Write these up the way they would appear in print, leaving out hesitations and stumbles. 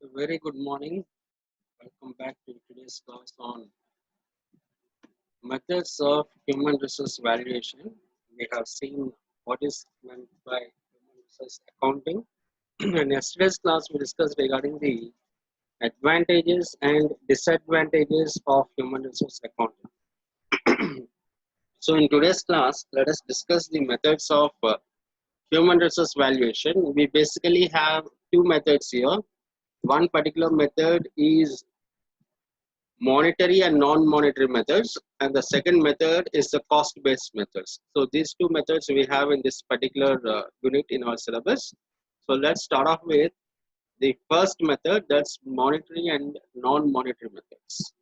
A very good morning. Welcome back to today's class on methods of human resource valuation. We have seen what is meant by human resource accounting. In yesterday's class, we discussed regarding the advantages and disadvantages of human resource accounting. So, in today's class, let us discuss the methods of human resource valuation. We basically have two methods here. One particular method is monetary and non-monetary methods, and the second method is the cost-based methods. So these two methods we have in this particular unit in our syllabus. So let's start off with the first method, that's monetary and non-monetary methods.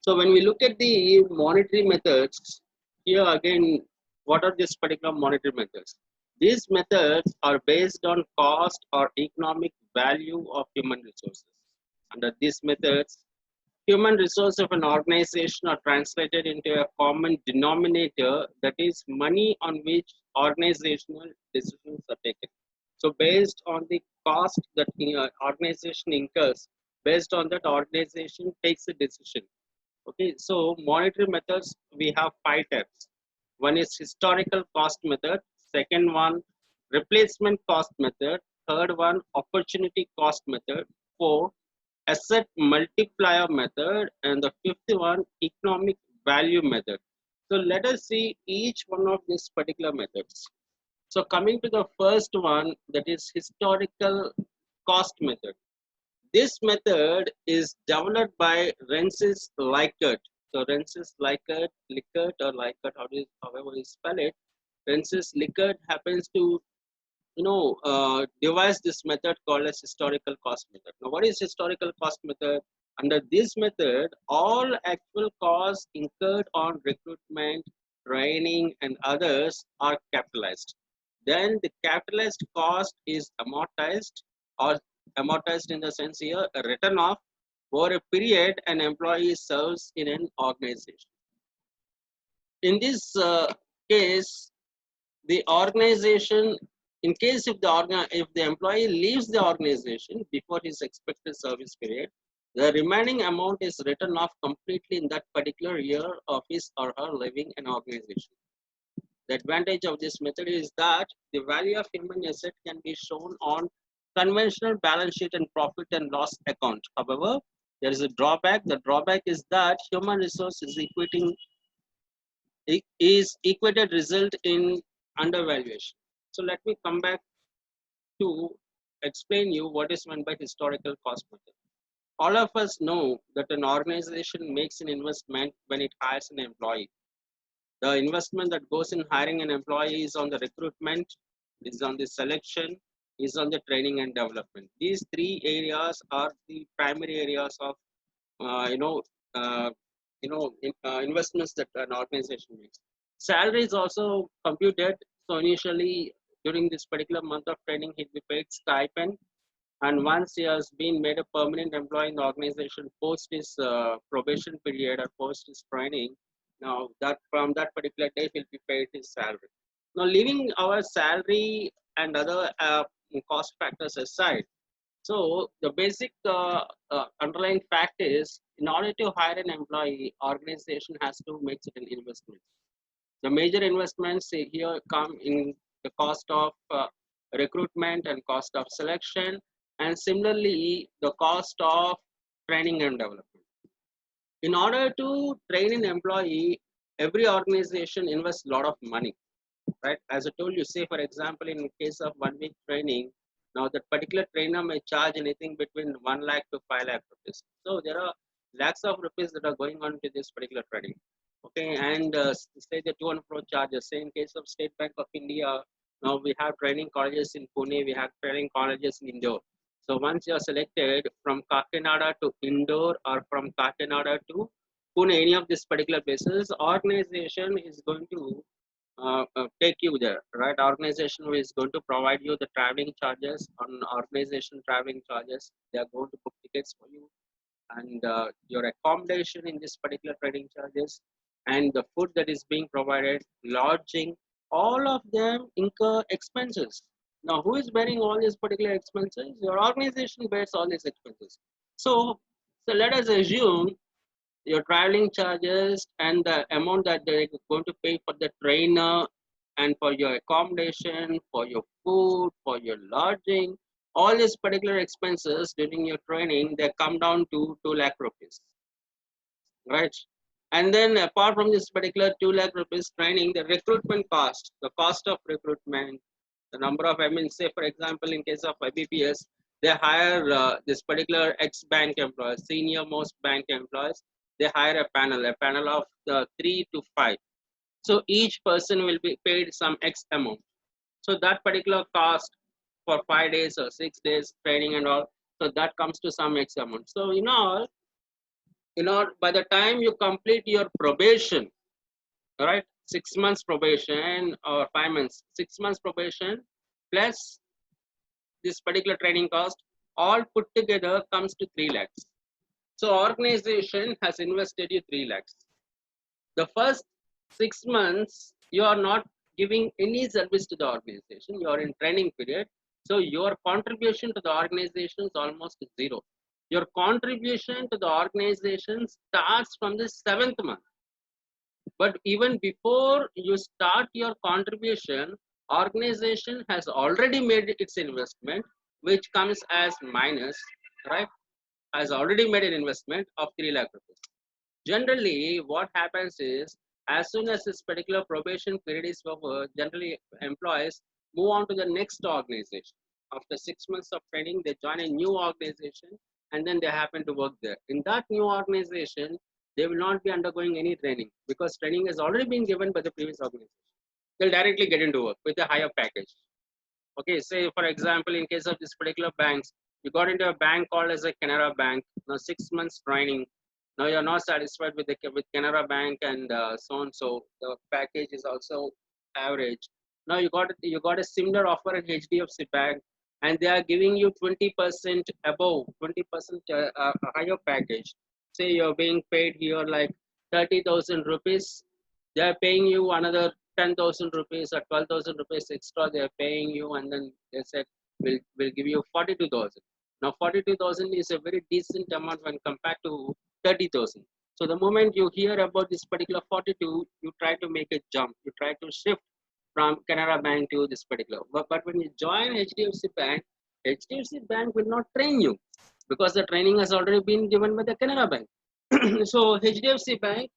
So when we look at the monetary methods, here again, what are these particular monetary methods? These methods are based on cost or economic value of human resources. Under these methods, human resource of an organization are translated into a common denominator, that is money on which organizational decisions are taken. So based on the cost that the organization incurs, based on that organization takes a decision. Okay, so monetary methods we have five types. One is historical cost method, second one replacement cost method, third one opportunity cost method, four asset multiplier method, and the fifth one economic value method. So let us see each one of these particular methods. So coming to the first one, that is historical cost method. This method is developed by Rensis Likert. So Rensis Likert, Likert or Likert, however you spell it, Rensis Likert happens to devise this method called as historical cost method. Now, what is historical cost method? Under this method, all actual costs incurred on recruitment, training, and others are capitalized. Then the capitalized cost is amortized, or amortized in the sense here, written off over a period an employee serves in an organization. In this case, the organization, in case if the employee leaves the organization before his expected service period, the remaining amount is written off completely in that particular year of his or her living an organization. The advantage of this method is that the value of human asset can be shown on conventional balance sheet and profit and loss account. However, there is a drawback. The drawback is that human resource is equated result in undervaluation. So let me come back to explain you what is meant by historical cost method. All of us know that an organization makes an investment when it hires an employee. The investment that goes in hiring an employee is on the recruitment, is on the selection, is on the training and development. These three areas are the primary areas of uh, you know uh, investments that an organization makes. Salary is also computed. So initially, during this particular month of training, he'll be paid stipend, and once he has been made a permanent employee in the organization post his probation period or post his training, now that from that particular day he'll be paid his salary. Now, leaving our salary and other cost factors aside, so the basic underlying fact is, in order to hire an employee, organization has to make certain investments. The major investments here come in the cost of recruitment and cost of selection, and similarly the cost of training and development. In order to train an employee, every organization invests a lot of money, right? As I told you, say for example, in case of 1 week training, now that particular trainer may charge anything between 1 lakh to 5 lakh rupees. So there are lakhs of rupees that are going on to this particular training. Okay, and say the 200 crore charges. Say in case of State Bank of India, now we have training colleges in Pune, we have training colleges in Indore. So once you are selected from Kakinada to Indore or from Kakinada to Pune, any of this particular places, organization is going to take you there, right? Organization is going to provide you the traveling charges. On organization traveling charges, they are going to book tickets for you, and your accommodation in this particular training charges, and the food that is being provided, lodging, all of them incur expenses. Now, who is bearing all these particular expenses? Your organization bears all these expenses. So let us assume your traveling charges and the amount that they're going to pay for the trainer and for your accommodation, for your food, for your lodging, all these particular expenses during your training, they come down to 2 lakh rupees, right? And then apart from this particular 2 lakh rupees training, the recruitment cost, the cost of recruitment, the number of, I mean, say for example, in case of IBPS, they hire this particular ex-bank employees, senior most bank employees, they hire a panel of 3 to 5. So each person will be paid some X amount. So that particular cost for 5 days or 6 days training and all, so that comes to some X amount. So by the time you complete your probation, all right, 6 months probation or 5 months, 6 months probation plus this particular training cost, all put together comes to 3 lakhs. So organization has invested you 3 lakhs. The first 6 months, you are not giving any service to the organization. You are in training period. So your contribution to the organization is almost zero. Your contribution to the organization starts from the seventh month. But even before you start your contribution, organization has already made its investment, which comes as minus, right? Has already made an investment of 3 lakh rupees. Generally, what happens is, as soon as this particular probation period is over, generally employees move on to the next organization. After 6 months of training, they join a new organization and then they happen to work there. In that new organization, they will not be undergoing any training because training has already been given by the previous organization. They'll directly get into work with a higher package. Okay, say for example, in case of this particular banks, you got into a bank called as a Canara Bank. Now 6 months training. Now you're not satisfied with with Canara Bank and so on. So the package is also average. Now you got a similar offer at HDFC Bank, and they are giving you 20% above 20% higher package. Say you're being paid here like 30,000 rupees. They are paying you another 10,000 rupees or 12,000 rupees extra. They are paying you, and then they said we'll give you 42,000. Now 42,000 is a very decent amount when compared to 30,000. So the moment you hear about this particular 42, you try to make a jump. You try to shift from Canara Bank to this particular. But when you join HDFC Bank, HDFC Bank will not train you because the training has already been given by the Canara Bank. So HDFC Bank,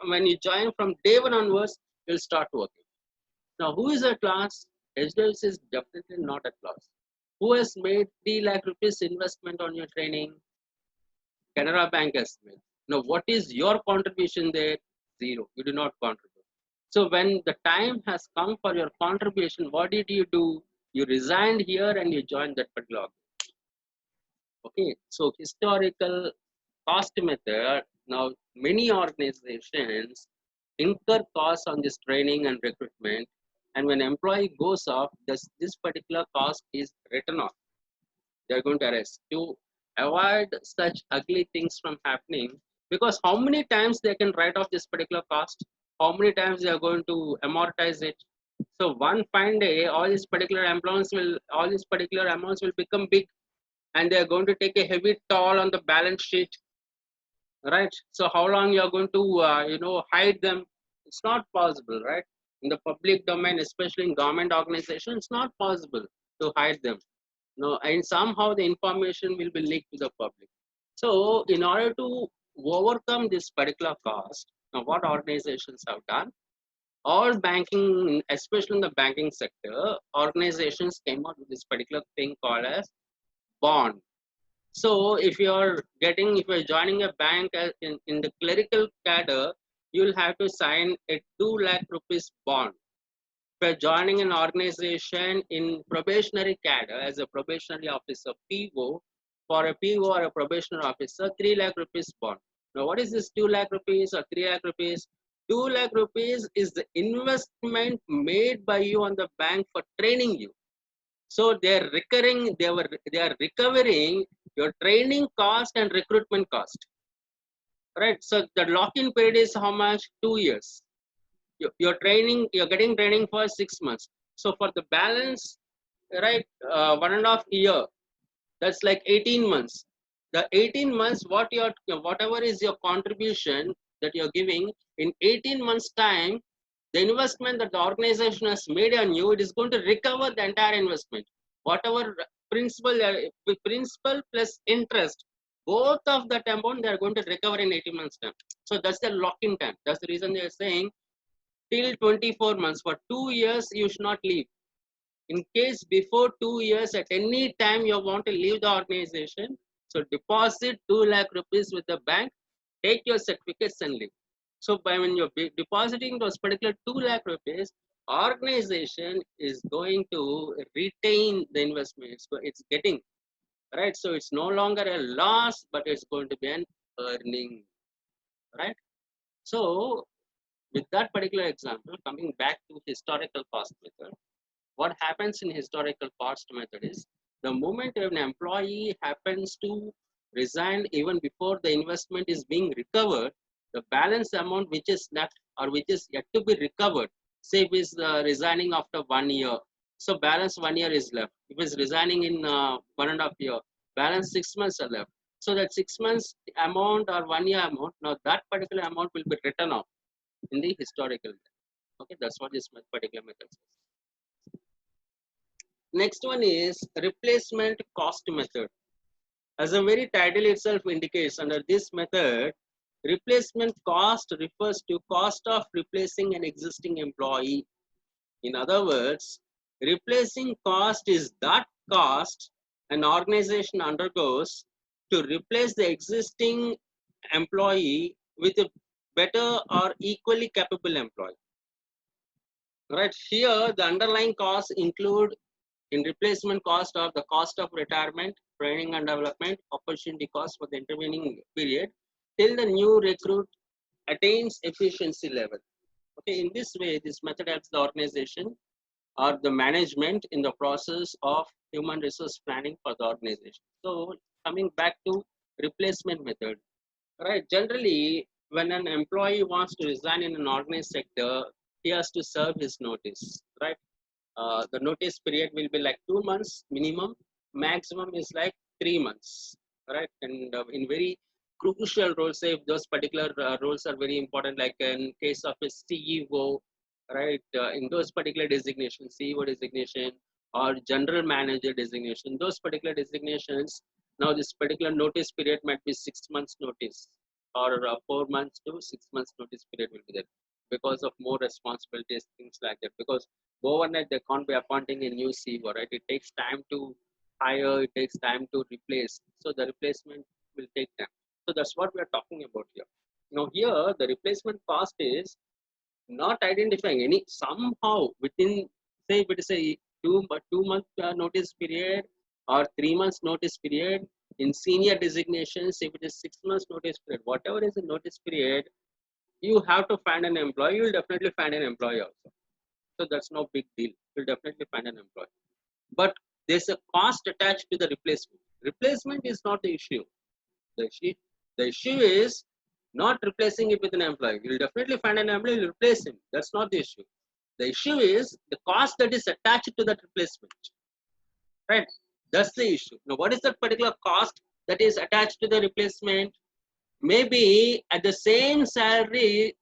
when you join from day one onwards, you'll start working. Now, who is at loss? HDFC is definitely not at loss. Who has made 3 lakh rupees investment on your training? Canara Bank has made. Now, what is your contribution there? Zero. You do not contribute. So, when the time has come for your contribution, what did you do? You resigned here and you joined that particular. Okay. So, historical cost method. Now, many organizations incur costs on this training and recruitment, and when employee goes off, this particular cost is written off. They're going to arrest to avoid such ugly things from happening, because how many times they can write off this particular cost, how many times they are going to amortize it. So one fine day, all these particular amounts will become big, and they are going to take a heavy toll on the balance sheet, right? So how long you are going to hide them? It's not possible, right? In the public domain, especially in government organizations, it's not possible to hide them. No, and somehow the information will be leaked to the public. So in order to overcome this particular cost, now what organizations have done, all banking, especially in the banking sector, organizations came out with this particular thing called as bond. So if you're joining a bank in the clerical cadre, you'll have to sign a 2 lakh rupees bond. If you're joining an organization in probationary cadre as a probationary officer, PO, for a PO or a probationary officer, 3 lakh rupees bond. Now, what is this 2 lakh rupees or 3 lakh rupees? 2 lakh rupees is the investment made by you on the bank for training you. So they are recovering your training cost and recruitment cost, right? So the lock-in period is how much? 2 years. You're getting training for 6 months. So for the balance right? 1.5 year, that's like 18 months. The 18 months, whatever is your contribution that you're giving in 18 months time, the investment that the organization has made on you, it is going to recover the entire investment. Whatever principal, with principal plus interest, both of that amount they are going to recover in 18 months time. So that's the lock-in time. That's the reason they are saying till 24 months. For 2 years, you should not leave. In case before 2 years, at any time you want to leave the organization, so deposit 2 lakh rupees with the bank, take your certificates and leave. So by when you're depositing those particular 2 lakh rupees, organization is going to retain the investment. So it's getting, right. So it's no longer a loss, but it's going to be an earning, right. So with that particular example, coming back to historical cost method, what happens in historical cost method is the moment an employee happens to resign even before the investment is being recovered, the balance amount which is left or which is yet to be recovered, say if is resigning after 1 year, so balance 1 year is left. If it's resigning in 1.5 year, balance 6 months are left. So that 6 months amount or 1 year amount, now that particular amount will be written off in the historical. Okay, that's what this particular method says. Next one is replacement cost method. As the very title itself indicates, under this method, replacement cost refers to cost of replacing an existing employee. In other words, replacing cost is that cost an organization undergoes to replace the existing employee with a better or equally capable employee. Right here, the underlying costs include in replacement cost of the cost of retirement, training and development, opportunity cost for the intervening period till the new recruit attains efficiency level. Okay, in this way, this method helps the organization or the management in the process of human resource planning for the organization. So coming back to replacement method, right? Generally, when an employee wants to resign in an organized sector, he has to serve his notice, right? The notice period will be like 2 months minimum, maximum is like 3 months, right. And in very crucial roles, say if those particular roles are very important, like in case of a CEO, right, in those particular designations, CEO designation or general manager designation, those particular designations, now this particular notice period might be 6 months notice or 4 months to 6 months notice period will be there because of more responsibilities, things like that. Because overnight they can't be appointing a new CEO, right? It takes time to hire, it takes time to replace. So the replacement will take time. So that's what we are talking about here. Now here the replacement cost is not identifying any somehow within, say if it is a two month notice period or 3 months notice period. In senior designations, if it is 6 months notice period, whatever is the notice period, you have to find an employee. You will definitely find an employee also. So that's no big deal. You'll definitely find an employee. But there's a cost attached to the replacement. Replacement is not the issue. The issue is not replacing it with an employee. You'll definitely find an employee, you'll replace him. That's not the issue. The issue is the cost that is attached to that replacement. Right? That's the issue. Now, what is that particular cost that is attached to the replacement? Maybe at the same salary,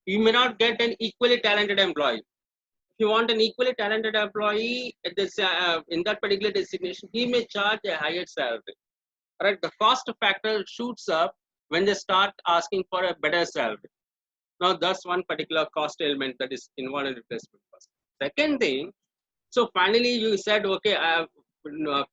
you may not get an equally talented employee. If you want an equally talented employee at this, in that particular designation, he may charge a higher salary. Right? The cost factor shoots up when they start asking for a better salary. Now, that's one particular cost element that is involved in replacement cost. Second thing, so finally you said, okay,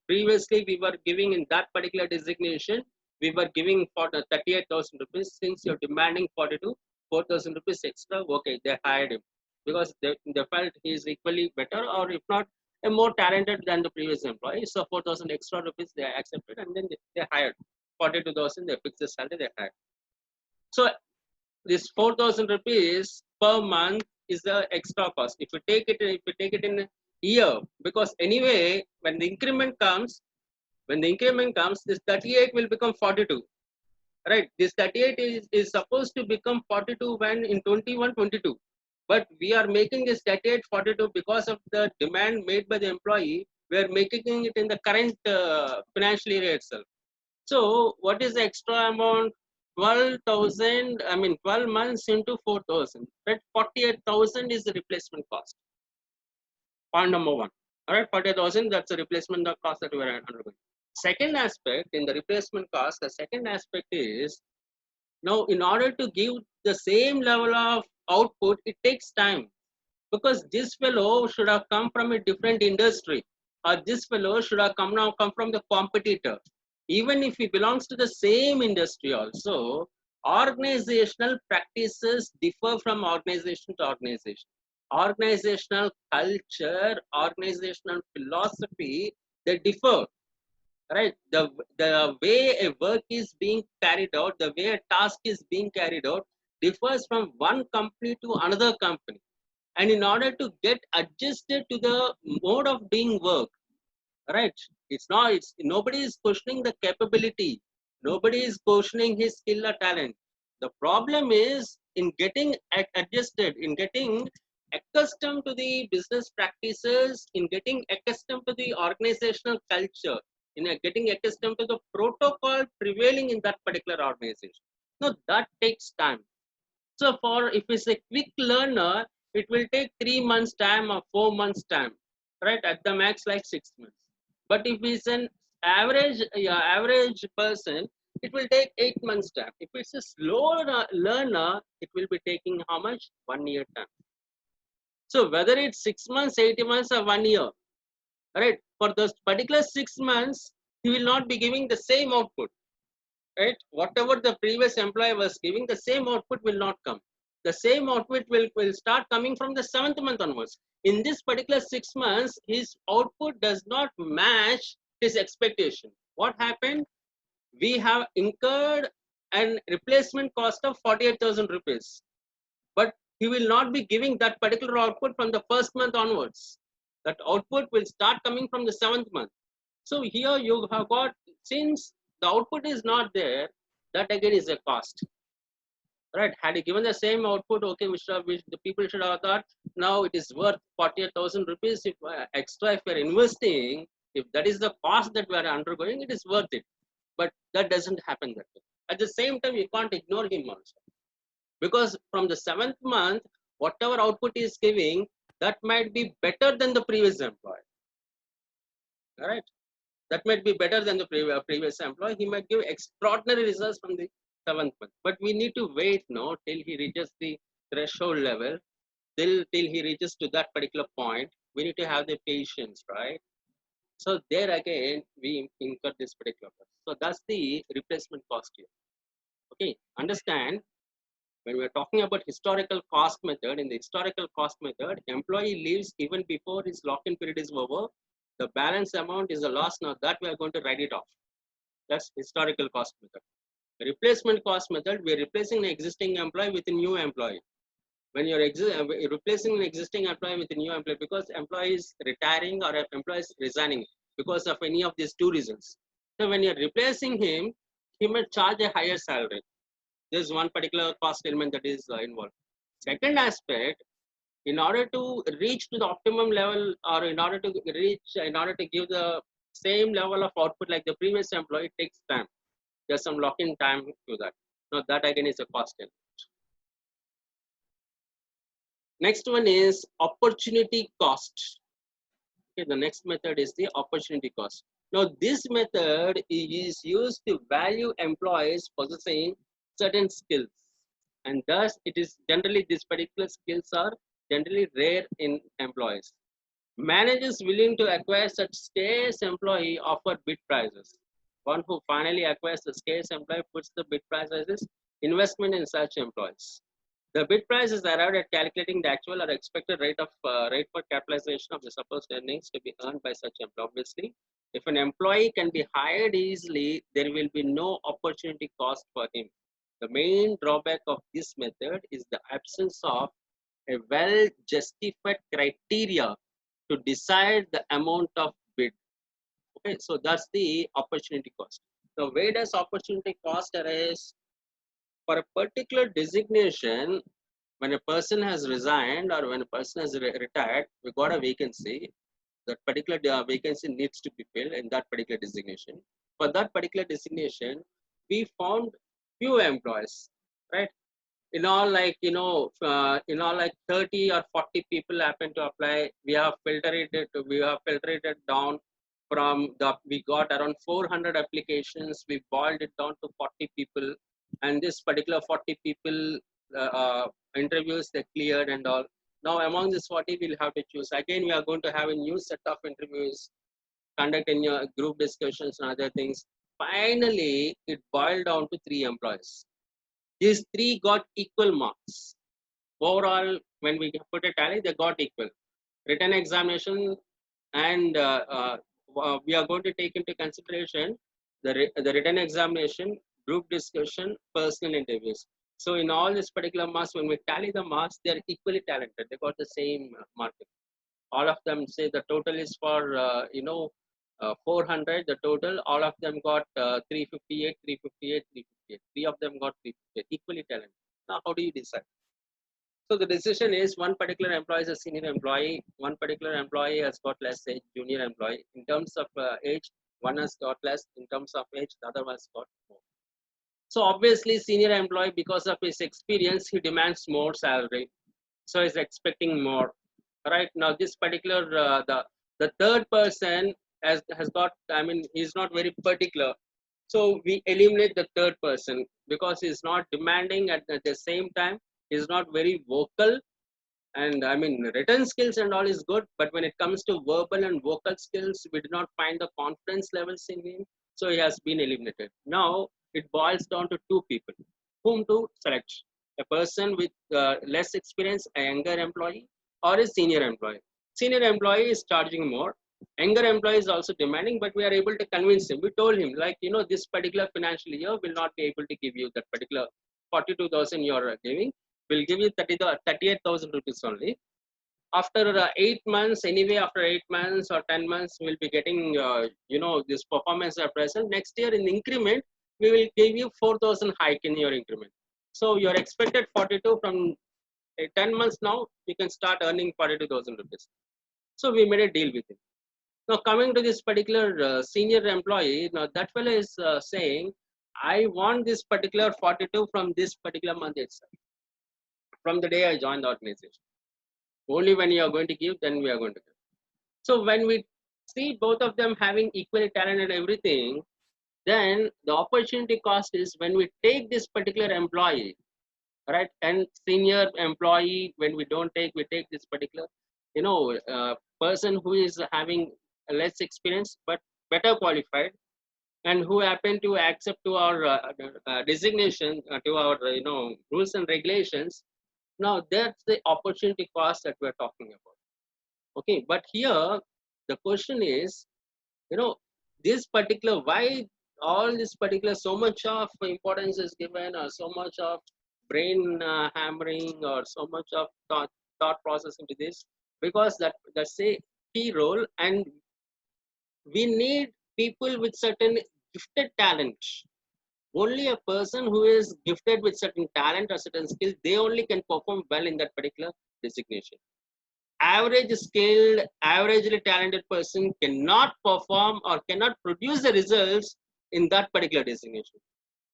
previously we were giving in that particular designation, we were giving for the 38,000 rupees. Since you're demanding 42, 4,000 rupees extra, okay, they hired him because they felt he is equally better or if not a more talented than the previous employee. So 4,000 extra rupees they accepted and then they hired 42,000, they fixed the salary, they hired. So this 4,000 rupees per month is the extra cost. If you take it in a year, because anyway, when the increment comes, this 38 will become 42. Right? This 38 is supposed to become 42 when in 21, 22. But we are making this 38 42 because of the demand made by the employee. We are making it in the current financial year itself. So what is the extra amount? 12,000, I mean 12 months into 4,000, right? 48,000 is the replacement cost. Point number one. All right, 48,000, that's the replacement cost that we are undergoing. Second aspect in the replacement cost, the second aspect is now in order to give the same level of output, it takes time because this fellow should have come from a different industry or this fellow should have come from the competitor. Even if he belongs to the same industry also, organizational practices differ from organization to organization. Organizational culture, organizational philosophy, they differ, right? The way a work is being carried out, the way a task is being carried out differs from one company to another company. And in order to get adjusted to the mode of doing work, right? It's nobody is questioning the capability, nobody is questioning his skill or talent. The problem is in getting adjusted, in getting accustomed to the business practices, in getting accustomed to the organizational culture, in getting accustomed to the protocol prevailing in that particular organization. Now that takes time. So for if it's a quick learner, it will take 3 months time or 4 months time, right? At the max, like 6 months. But if it's an average person, it will take 8 months time. If it's a slow learner, it will be taking how much? 1 year time. So whether it's 6 months, 8 months, or 1 year, right? For those particular 6 months, he will not be giving the same output, right? Whatever the previous employee was giving, the same output will not come. The same output will start coming from the seventh month onwards. In this particular 6 months, his output does not match his expectation. What happened? We have incurred an replacement cost of 48,000 rupees, but he will not be giving that particular output from the first month onwards. That output will start coming from the seventh month. So here you have got, since the output is not there, that again is a cost, right? Had you given the same output, okay, the people should have thought, now it is worth 48,000 rupees. If extra, if we are investing, if that is the cost that we are undergoing, it is worth it. But that doesn't happen that way. At the same time, you can't ignore him also, because from the seventh month, whatever output he is giving, that might be better than the previous employee, all right? That might be better than the previous employee. He might give extraordinary results from the seventh month. But we need to wait now till he reaches the threshold level, till he reaches to that particular point. We need to have the patience, right? So there again, we incur this particular cost. So that's the replacement cost here. Okay, understand when we are talking about historical cost method, in the historical cost method, employee leaves even before his lock-in period is over. The balance amount is a loss. Now that we are going to write it off. That's historical cost method. Replacement cost method, we are replacing an existing employee with a new employee. When you're replacing an existing employee with a new employee, because employee is retiring or employee is resigning because of any of these two reasons. So when you're replacing him, he may charge a higher salary. There's one particular cost element that is involved. Second aspect, in order to reach to the optimum level, or in order to give the same level of output like the previous employee, it takes time. There's some lock-in time to that. Now that again is a cost element. Next one is opportunity cost. Okay, the next method is the opportunity cost. Now this method is used to value employees possessing certain skills, and thus it is generally, these particular skills are generally rare in employees. Managers willing to acquire such scarce employee offer bid prices. One who finally acquires the scarce employee puts the bid price as his investment in such employees. The bid price is arrived at calculating the actual or expected rate for capitalization of the supposed earnings to be earned by such employee. Obviously, if an employee can be hired easily, there will be no opportunity cost for him. The main drawback of this method is the absence of a well justified criteria to decide the amount of bid. Okay, so that's the opportunity cost. So where does opportunity cost arise? For a particular designation, when a person has resigned or when a person has retired, we got a vacancy. that particular vacancy needs to be filled in that particular designation. For that particular designation, we found few employees, right? In all, like in all, like 30 or 40 people happen to apply. We have filtered it down from the. We got around 400 applications. We boiled it down to 40 people, and this particular 40 people interviews they cleared and all. Now among this 40, we'll have to choose. Again, we are going to have a new set of interviews, conducting group discussions and other things. Finally, it boiled down to 3 employees. These three got equal marks. Overall, when we put a tally, they got equal. Written examination, and we are going to take into consideration the written examination, group discussion, personal interviews. So in all this particular marks, when we tally the marks, they are equally talented. They got the same marking. All of them say the total is for 400. The total, all of them got 358, 358, 358. Three of them got 358. Equally talented. Now, how do you decide? So the decision is one particular employee is a senior employee, one particular employee has got less age, junior employee. In terms of age, one has got less. In terms of age, the other one has got more. So obviously, senior employee, because of his experience, he demands more salary. So he's expecting more. Right now, this particular the third person has got. I mean, he's not very particular. So we eliminate the third person because he's not demanding at the same time. He's not very vocal, and I mean written skills and all is good, but when it comes to verbal and vocal skills, we do not find the confidence levels in him. So he has been eliminated. Now it boils down to two people whom to select: a person with less experience, a younger employee, or a senior employee. Senior employee is charging more, younger employee is also demanding, but we are able to convince him. We told him, like, this particular financial year will not be able to give you that particular 42,000 you're giving. We'll give you 38,000 rupees only. After 8 months, anyway, after 8 months or 10 months, we'll be getting, this performance appraisal. Next year in increment, we will give you 4,000 hike in your increment. So you're expected 42 from 10 months now, you can start earning 42,000 rupees. So we made a deal with him. Now coming to this particular senior employee, now that fellow is saying, I want this particular 42 from this particular month itself, from the day I joined the organization. Only when you are going to give, then we are going to give. So when we see both of them having equally talent and everything, then the opportunity cost is when we take this particular employee, right, and senior employee, when we take this particular, person who is having less experience but better qualified, and who happen to accept to our designation, to our rules and regulations. Now that's the opportunity cost that we're talking about. Okay, but here the question is, this particular, why all this particular so much of importance is given, or so much of brain hammering, or so much of thought process into this? Because that's a key role, and we need people with certain gifted talent. Only a person who is gifted with certain talent or certain skills, they only can perform well in that particular designation. Average skilled, averagely talented person cannot perform or cannot produce the results in that particular designation.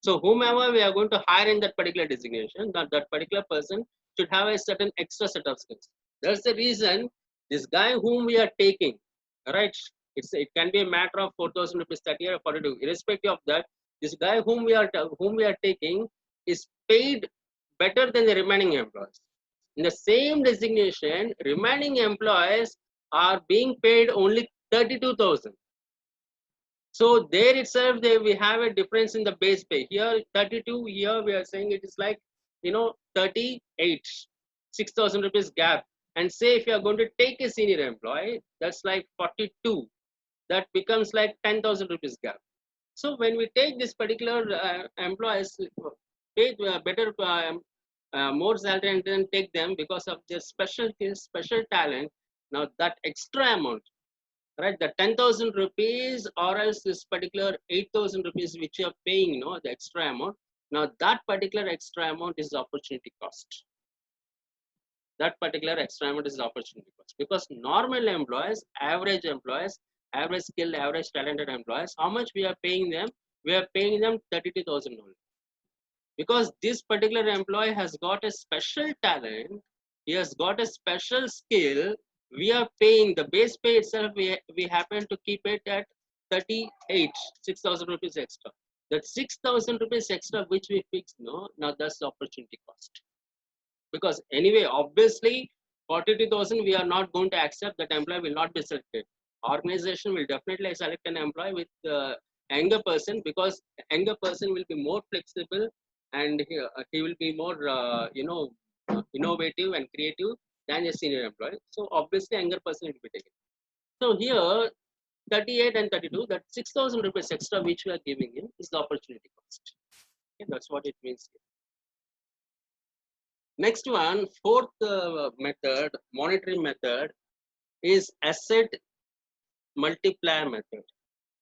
So whomever we are going to hire in that particular designation, that particular person should have a certain extra set of skills. That's the reason this guy whom we are taking, right? It can be a matter of 4,000 rupees 30 or 42. Irrespective of that, this guy whom we are taking is paid better than the remaining employees. In the same designation, remaining employees are being paid only 32,000. So there itself, we have a difference in the base pay. Here 32, here we are saying it is like 38, 6,000 rupees gap. And say if you are going to take a senior employee, that's like 42. That becomes like 10,000 rupees gap. So when we take this particular employees, pay better, more salary, and then take them because of their special talent. Now that extra amount, right, the 10,000 rupees, or else this particular 8,000 rupees which you are paying, the extra amount. Now that particular extra amount is the opportunity cost. That particular extra amount is the opportunity cost. Because normal employees, average skilled, average talented employees, how much we are paying them? We are paying them 32,000 only. Because this particular employee has got a special talent, he has got a special skill. We are paying the base pay itself. We happen to keep it at 38, 6,000 rupees extra. That 6,000 rupees extra which we fix, no, now that's the opportunity cost. Because anyway, obviously, 42,000 we are not going to accept. That employee will not be selected. Organization will definitely select an employee with younger person, because younger person will be more flexible, and he will be more innovative and creative than a senior employee. So obviously younger person will be taken. So here 38 and 32, that 6,000 rupees extra which we are giving him is the opportunity cost. Okay, that's what it means. Next one, fourth method, monetary method, is asset multiplier method.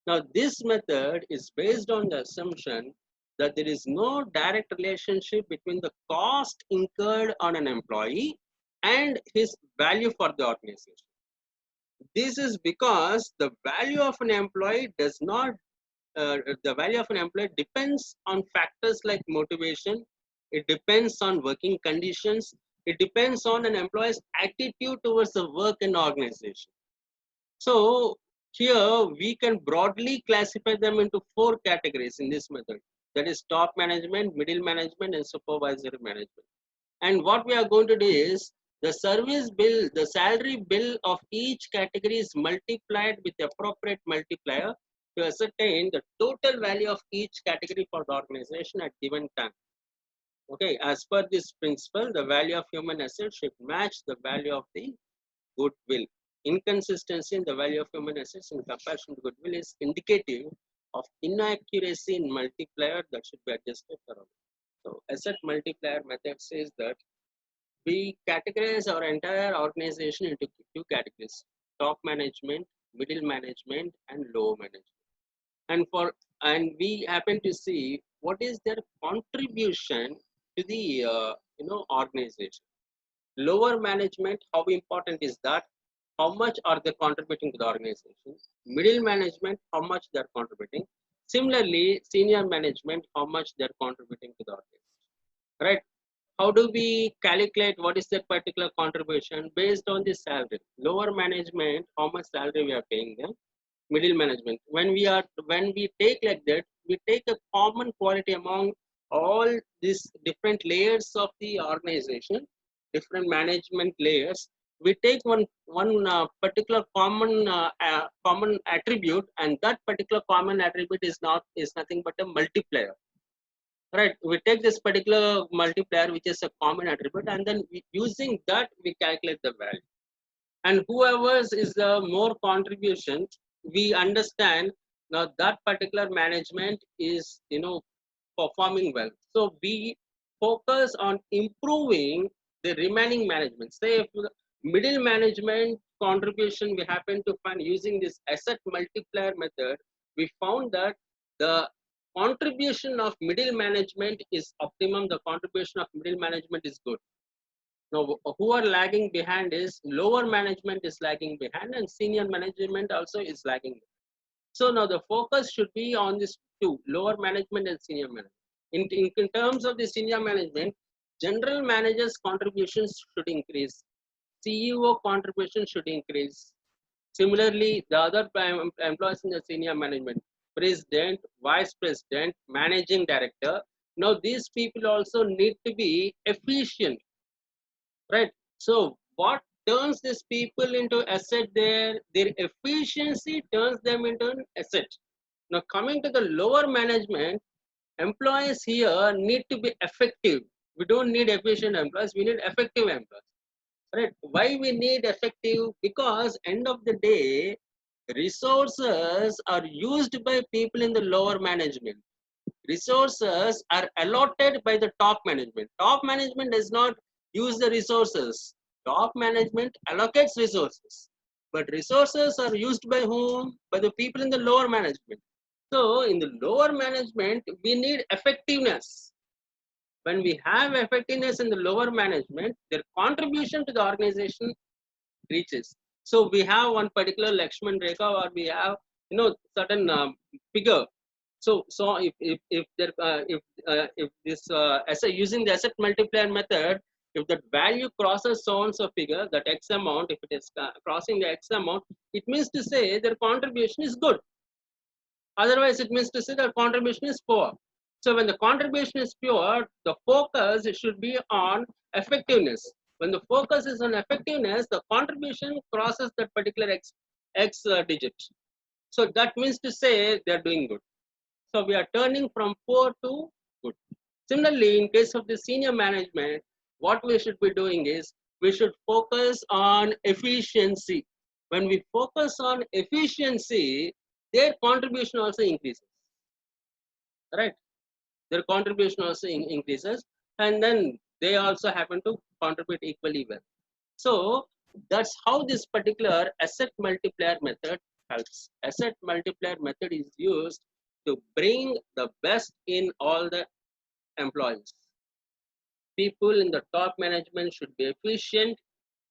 Now, this method is based on the assumption that there is no direct relationship between the cost incurred on an employee and his value for the organization. This is because the value of an employee does not, the value of an employee depends on factors like motivation, it depends on working conditions, it depends on an employee's attitude towards the work and organization. So here we can broadly classify them into four categories in this method. That is top management, middle management, and supervisory management. And what we are going to do is the service bill, the salary bill of each category is multiplied with the appropriate multiplier to ascertain the total value of each category for the organization at given time. Okay, as per this principle, the value of human assets should match the value of the goodwill. Inconsistency in the value of human assets in comparison to goodwill is indicative of inaccuracy in multiplier that should be adjusted thoroughly. So, asset multiplier method says that we categorize our entire organization into two categories: top management, middle management, and low management. And we happen to see what is their contribution to the organization. Lower management, how important is that? How much are they contributing to the organization? Middle management, how much they are contributing? Similarly, senior management, how much they are contributing to the organization? Right? How do we calculate what is their particular contribution? Based on the salary? Lower management, how much salary we are paying them? Middle management, when we take like that, we take a common quality among all these different layers of the organization, different management layers. We take one particular common attribute, and that particular common attribute is nothing but a multiplier. Right, we take this particular multiplier which is a common attribute, and then using that we calculate the value. And whoever's is the more contribution, we understand now that particular management is performing well. So we focus on improving the remaining management. Say if the middle management contribution we happen to find using this asset multiplier method, we found that the contribution of middle management is optimum, the contribution of middle management is good. Now, who are lagging behind is lower management is lagging behind, and senior management also is lagging. So now the focus should be on this two, lower management and senior management. In terms of the senior management, general managers' contributions should increase. CEO contribution should increase. Similarly, the other employees in the senior management, president, vice president, managing director. Now these people also need to be efficient, right? So what turns these people into asset? Their efficiency turns them into an asset. Now coming to the lower management, employees here need to be effective. We don't need efficient employees, we need effective employees, right? Why we need effective? Because end of the day, resources are used by people in the lower management. Resources are allotted by the top management. Top management does not use the resources. Top management allocates resources. But resources are used by whom? By the people in the lower management. So in the lower management, we need effectiveness. When we have effectiveness in the lower management, their contribution to the organization reaches. So we have one particular Lakshman Rekha, or we have certain figure. So if this asset, using the asset multiplier method, if that value crosses so and so figure, that X amount, if it is crossing the X amount, it means to say their contribution is good. Otherwise, it means to say their contribution is poor. So when the contribution is pure, the focus should be on effectiveness. When the focus is on effectiveness, the contribution crosses that particular X digit. So that means to say they are doing good. So we are turning from poor to good. Similarly, in case of the senior management, what we should be doing is we should focus on efficiency. When we focus on efficiency, their contribution also increases, right? Their contribution also increases, and then they also happen to contribute equally well. So that's how this particular asset multiplier method helps. Asset multiplier method is used to bring the best in all the employees. People in the top management should be efficient.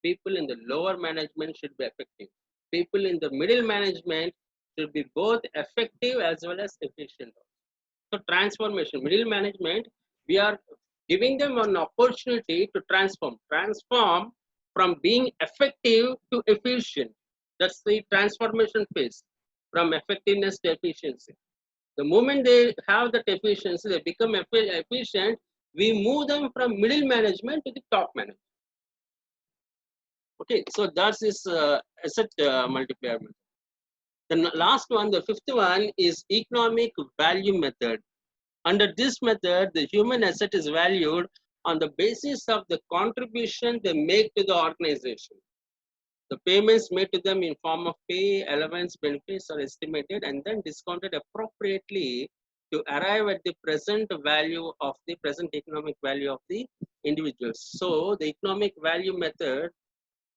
People in the lower management should be effective. People in the middle management should be both effective as well as efficient. So transformation, middle management, we are giving them an opportunity to transform from being effective to efficient. That's the transformation phase, from effectiveness to efficiency. The moment they have that efficiency, they become efficient, we move them from middle management to the top management. Okay, so that's this asset multiplier method. The last one, the fifth one, is economic value method. Under this method, the human asset is valued on the basis of the contribution they make to the organization. The payments made to them in form of pay, allowance, benefits are estimated and then discounted appropriately to arrive at the present value of the present economic value of the individuals. So the economic value method,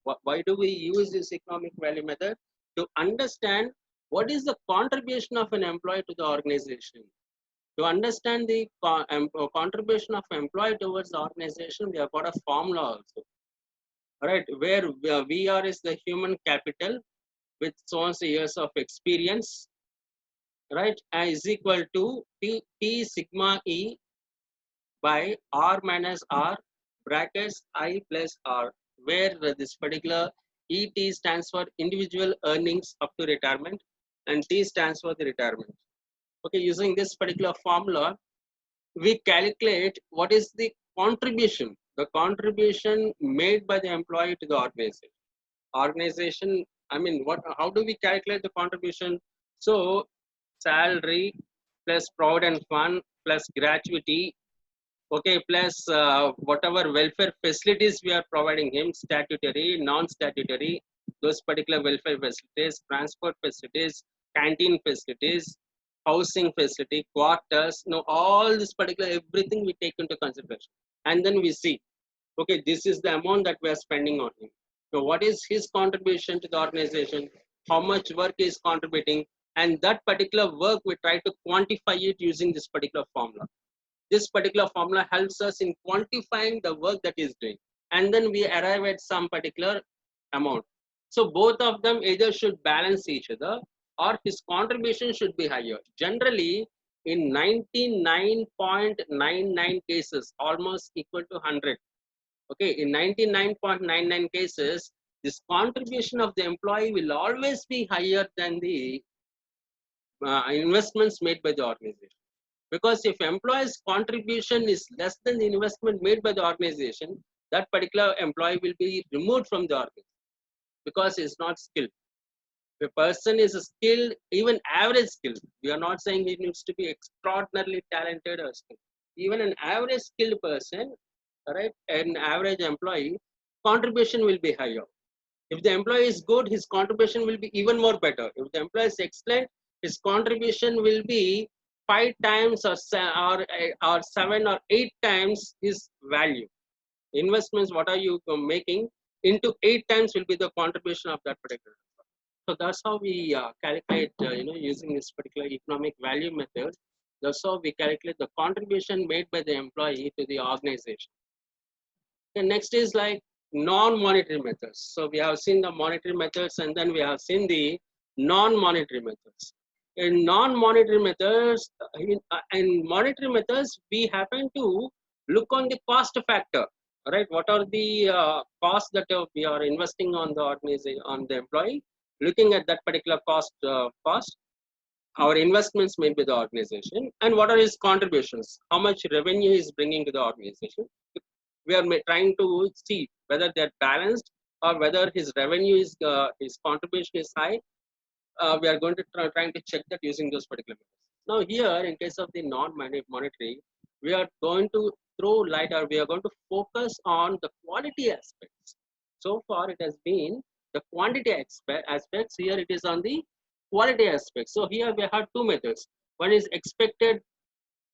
why do we use this economic value method? To understand what is the contribution of an employee to the organization. To understand the contribution of employee towards the organization, we have got a formula also. All right, where VR is the human capital with so and so years of experience, right, is equal to T sigma E by R minus R brackets I plus R, where this particular ET stands for individual earnings up to retirement and T stands for the retirement. Okay, using this particular formula, we calculate what is the contribution made by the employee to the organization. I mean, how do we calculate the contribution? So salary plus provident fund plus gratuity, okay, plus whatever welfare facilities we are providing him, statutory, non-statutory, those particular welfare facilities, transport facilities, canteen facilities, housing facility, quarters, all this particular, everything we take into consideration. And then we see, okay, this is the amount that we are spending on him. So what is his contribution to the organization? How much work he is contributing? And that particular work, we try to quantify it using this particular formula. This particular formula helps us in quantifying the work that he is doing. And then we arrive at some particular amount. So both of them either should balance each other or his contribution should be higher. Generally, in 99.99 cases, almost equal to 100. Okay, in 99.99 cases, this contribution of the employee will always be higher than the investments made by the organization. Because if employee's contribution is less than the investment made by the organization, that particular employee will be removed from the organization because he is not skilled. If a person is skilled, even average skilled, we are not saying he needs to be extraordinarily talented or skilled. Even an average skilled person, right, an average employee, contribution will be higher. If the employee is good, his contribution will be even more better. If the employee is excellent, his contribution will be 5 times or 7 or 8 times his value. Investments, what are you making, into 8 times will be the contribution of that particular. So that's how we calculate, using this particular economic value method. That's how we calculate the contribution made by the employee to the organization. The next is like non-monetary methods. So we have seen the monetary methods and then we have seen the non-monetary methods. In non-monetary methods, in monetary methods, we happen to look on the cost factor, right? What are the costs that we are investing on the organization, on the employee? Looking at that particular cost, our investments made by the organization, and what are his contributions? How much revenue is bringing to the organization? We are trying to see whether they're balanced or whether his revenue is his contribution is high. We are going to trying to check that using those particular methods. Now here, in case of the non-monetary, we are going to throw light, or we are going to focus on the quality aspects. So far, it has been the quantity aspects. Here, it is on the quality aspects. So here we have two methods. One is expected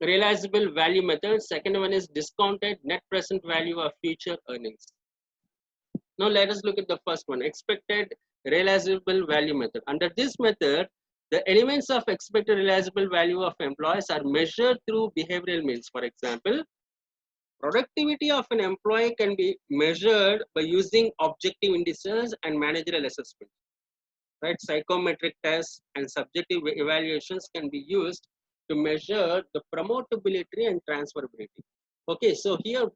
realizable value method. Second one is discounted net present value of future earnings. Now let us look at the first one, expected realizable value method. Under this method, the elements of expected realizable value of employees are measured through behavioral means. For example, productivity of an employee can be measured by using objective indices and managerial assessment. Right? Psychometric tests and subjective evaluations can be used to measure the promotability and transferability. Okay, so here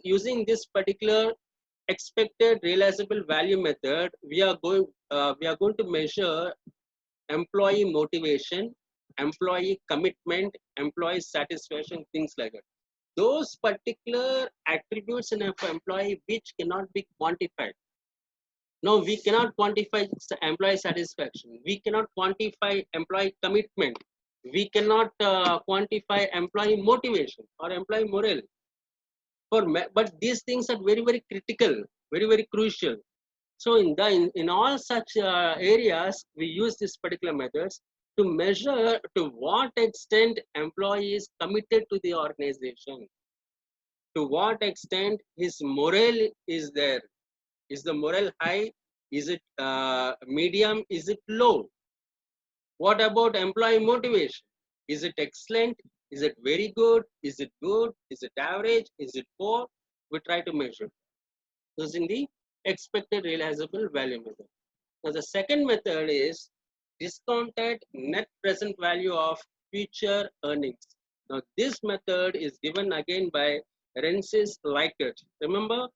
using this particular expected realizable value method, we are going to measure employee motivation, employee commitment, employee satisfaction, things like that. Those particular attributes in an employee which cannot be quantified. No, we cannot quantify employee satisfaction. We cannot quantify employee commitment. We cannot quantify employee motivation or employee morale. But these things are very, very critical, very, very crucial. So in all such areas, we use this particular methods to measure to what extent employee is committed to the organization, to what extent his morale is there. Is the morale high? Is it medium? Is it low? What about employee motivation? Is it excellent? Is it very good? Is it good? Is it average? Is it poor? We try to measure using the expected realizable value method. Now the second method is discounted net present value of future earnings. Now this method is given again by Rensis Likert. Remember,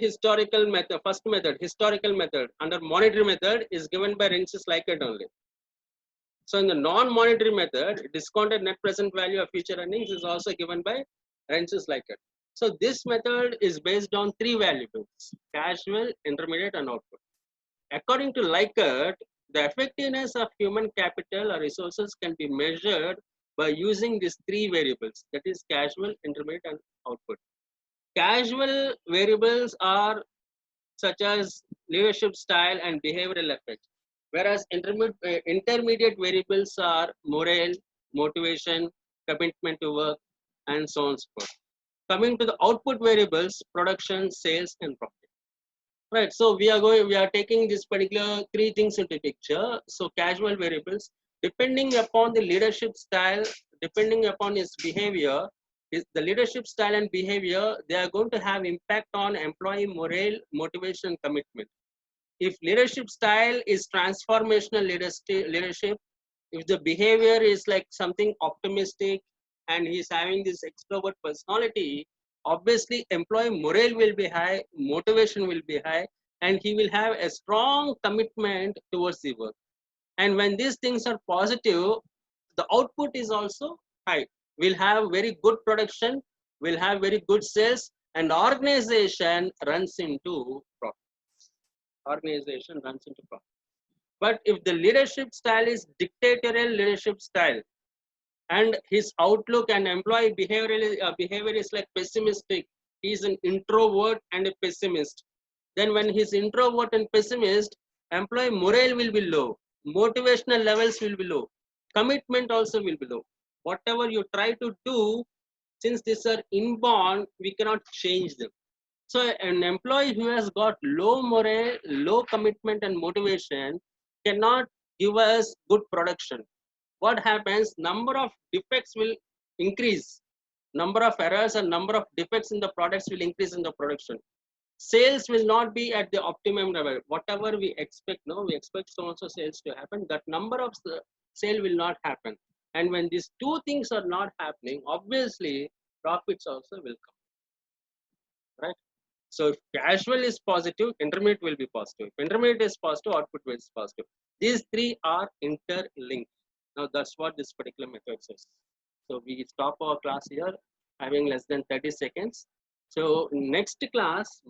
historical method under monetary method is given by Rensis Likert only. So in the non-monetary method, discounted net present value of future earnings is also given by Rensis Likert. So this method is based on three variables: casual, intermediate, and output. According to Likert, the effectiveness of human capital or resources can be measured by using these three variables, that is casual, intermediate, and output. Casual variables are such as leadership style and behavioral effects, whereas intermediate variables are morale, motivation, commitment to work, and so on and so forth. Coming to the output variables, production, sales, and profit. Right, so we are taking this particular three things into picture. So casual variables, depending upon the leadership style, depending upon his behavior, the leadership style and behavior, they are going to have impact on employee morale, motivation, commitment. If leadership style is transformational leadership, if the behavior is like something optimistic and he's having this extrovert personality, obviously employee morale will be high, motivation will be high, and he will have a strong commitment towards the work. And when these things are positive, the output is also high. We'll have very good production, we'll have very good sales, and organization runs into profit. Organization runs into profit. But if the leadership style is dictatorial leadership style, and his outlook and employee behavior is like pessimistic, he's an introvert and a pessimist, then when he's introvert and pessimist, employee morale will be low, motivational levels will be low, commitment also will be low. Whatever you try to do, since these are inborn, we cannot change them. So an employee who has got low morale, low commitment and motivation cannot give us good production. what happens? Number of defects will increase. Number of errors and number of defects in the products will increase in the production. Sales will not be at the optimum level. Whatever we expect, no, we expect so much of sales to happen. That number of sale will not happen. And when these two things are not happening, obviously profits also will come, right? So if cash flow is positive, intermediate will be positive. If intermediate is positive, output will be positive. These three are interlinked. Now that's what this particular method says. So we stop our class here, having less than 30 seconds. So next class,